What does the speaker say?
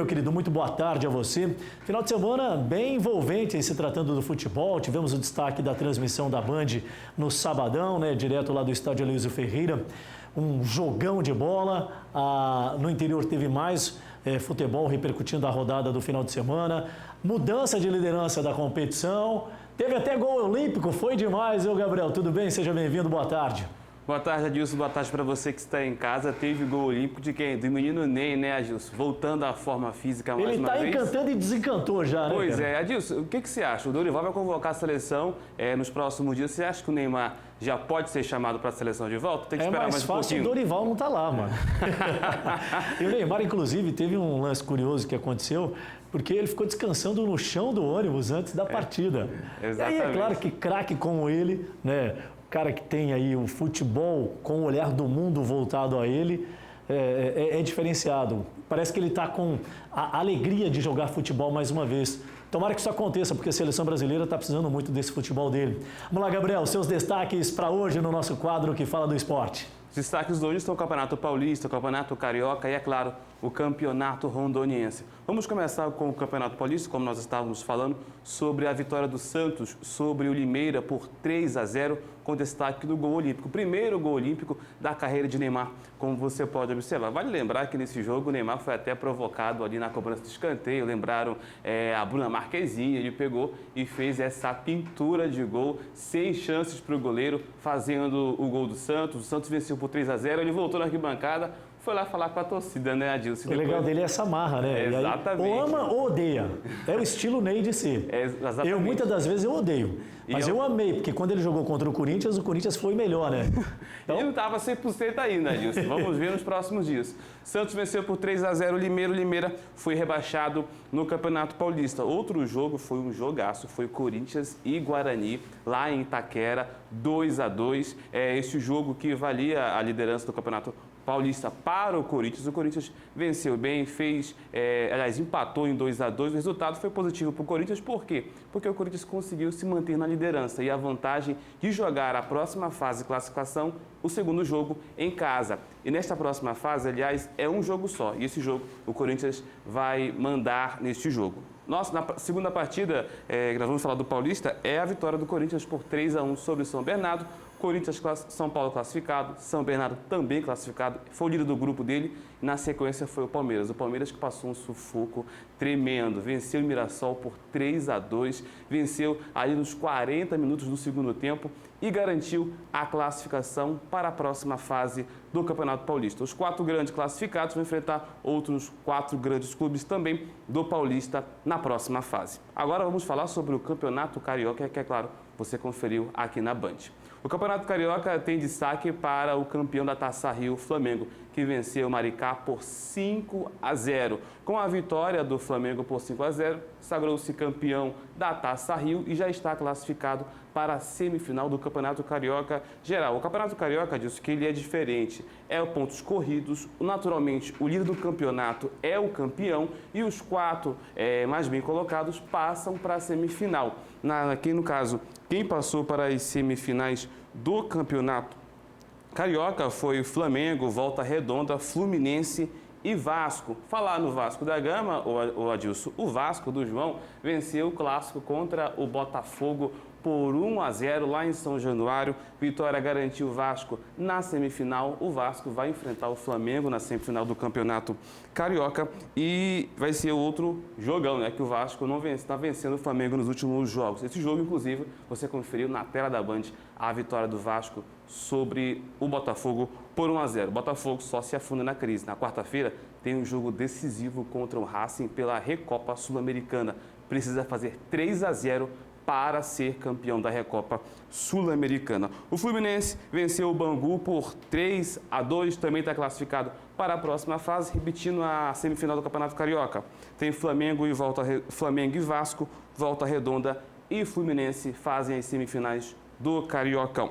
meu querido? Muito boa tarde a você. Final de semana bem envolvente em se tratando do futebol. Tivemos o destaque da transmissão da Band no sabadão, né? Direto lá do estádio Aloysio Ferreira. Um jogão de bola. No interior teve mais futebol repercutindo a rodada do final de semana. Mudança de liderança da competição. Teve até gol olímpico. Foi demais, viu, Gabriel? Tudo bem? Seja bem-vindo. Boa tarde. Boa tarde, Adilson. Boa tarde para você que está em casa. Teve gol olímpico de quem? Do menino Ney, né, Adilson? Voltando à forma física mais uma vez. Ele está encantando e desencantou já, né, Pois cara? é. Adilson, o que você acha? O Dorival vai convocar a seleção nos próximos dias. Você acha que o Neymar já pode ser chamado para a seleção de volta? Tem que esperar mais um pouquinho. É mais fácil, o Dorival não está lá, mano. E o Neymar, inclusive, teve um lance curioso que aconteceu, porque ele ficou descansando no chão do ônibus antes da partida. Exatamente. E aí é claro que craque como ele, né? Cara que tem aí o futebol com o olhar do mundo voltado a ele, é diferenciado. Parece que ele está com a alegria de jogar futebol mais uma vez. Tomara que isso aconteça, porque a seleção brasileira está precisando muito desse futebol dele. Vamos lá, Gabriel, seus destaques para hoje no nosso quadro que fala do esporte. Os destaques de hoje são o Campeonato Paulista, o Campeonato Carioca e, é claro, o Campeonato Rondoniense. Vamos começar com o Campeonato Paulista, como nós estávamos falando, sobre a vitória do Santos sobre o Limeira por 3-0, com destaque do gol olímpico. O primeiro gol olímpico da carreira de Neymar, como você pode observar. Vale lembrar que nesse jogo o Neymar foi até provocado ali na cobrança de escanteio. Lembraram a Bruna Marquezine, ele pegou e fez essa pintura de gol, sem chances para o goleiro, fazendo o gol do Santos. O Santos venceu por 3-0, ele voltou na arquibancada, foi lá falar com a torcida, né, Adilson? O legal dele é essa marra, né? Exatamente. Ou ama ou odeia. É o estilo Ney de ser. Exatamente. Eu, muitas das vezes, eu odeio. Mas eu amei, porque quando ele jogou contra o Corinthians foi melhor, né? Então... Ele não estava 100% ainda, Adilson. Vamos ver nos próximos dias. Santos venceu por 3-0 o Limeira. O Limeira foi rebaixado no Campeonato Paulista. Outro jogo foi um jogaço, foi Corinthians e Guarani, lá em Itaquera, 2-2. Esse jogo que valia a liderança do Campeonato Paulista para o Corinthians. O Corinthians venceu bem, empatou em 2-2. O resultado foi positivo para o Corinthians. Por quê? Porque o Corinthians conseguiu se manter na liderança e a vantagem de jogar a próxima fase de classificação, o segundo jogo, em casa. E nesta próxima fase, aliás, é um jogo só. E esse jogo, o Corinthians vai mandar neste jogo. Na segunda partida, que nós vamos falar do Paulista, é a vitória do Corinthians por 3-1 sobre o São Bernardo. Corinthians, São Paulo classificado, São Bernardo também classificado, foi o líder do grupo dele, e na sequência foi o Palmeiras. O Palmeiras que passou um sufoco tremendo, venceu o Mirassol por 3-2, venceu ali nos 40 minutos do segundo tempo e garantiu a classificação para a próxima fase do Campeonato Paulista. Os 4 grandes classificados vão enfrentar outros 4 grandes clubes também do Paulista na próxima fase. Agora vamos falar sobre o Campeonato Carioca, que é claro, você conferiu aqui na Band. O Campeonato Carioca tem destaque para o campeão da Taça Rio, Flamengo, que venceu o Maricá por 5-0. Com a vitória do Flamengo por 5-0, sagrou-se campeão da Taça Rio e já está classificado para a semifinal do Campeonato Carioca geral. O Campeonato Carioca diz que ele é diferente, é pontos corridos, naturalmente o líder do campeonato é o campeão e os 4 mais bem colocados passam para a semifinal. Aqui no caso, quem passou para as semifinais do Campeonato Carioca foi Flamengo, Volta Redonda, Fluminense e Vasco. Falar no Vasco da Gama, o Adilson, o Vasco do João venceu o clássico contra o Botafogo por 1-0 lá em São Januário. Vitória garantiu o Vasco na semifinal. O Vasco vai enfrentar o Flamengo na semifinal do Campeonato Carioca e vai ser outro jogão, né? Que o Vasco não está vencendo o Flamengo nos últimos jogos. Esse jogo, inclusive, você conferiu na tela da Band a vitória do Vasco sobre o Botafogo por 1-0. O Botafogo só se afunda na crise. Na quarta-feira tem um jogo decisivo contra o Racing pela Recopa Sul-Americana. Precisa fazer 3-0 para ser campeão da Recopa Sul-Americana. O Fluminense venceu o Bangu por 3-2, também está classificado para a próxima fase, repetindo a semifinal do Campeonato Carioca. Tem Flamengo e Vasco, Volta Redonda e Fluminense fazem as semifinais do Cariocão.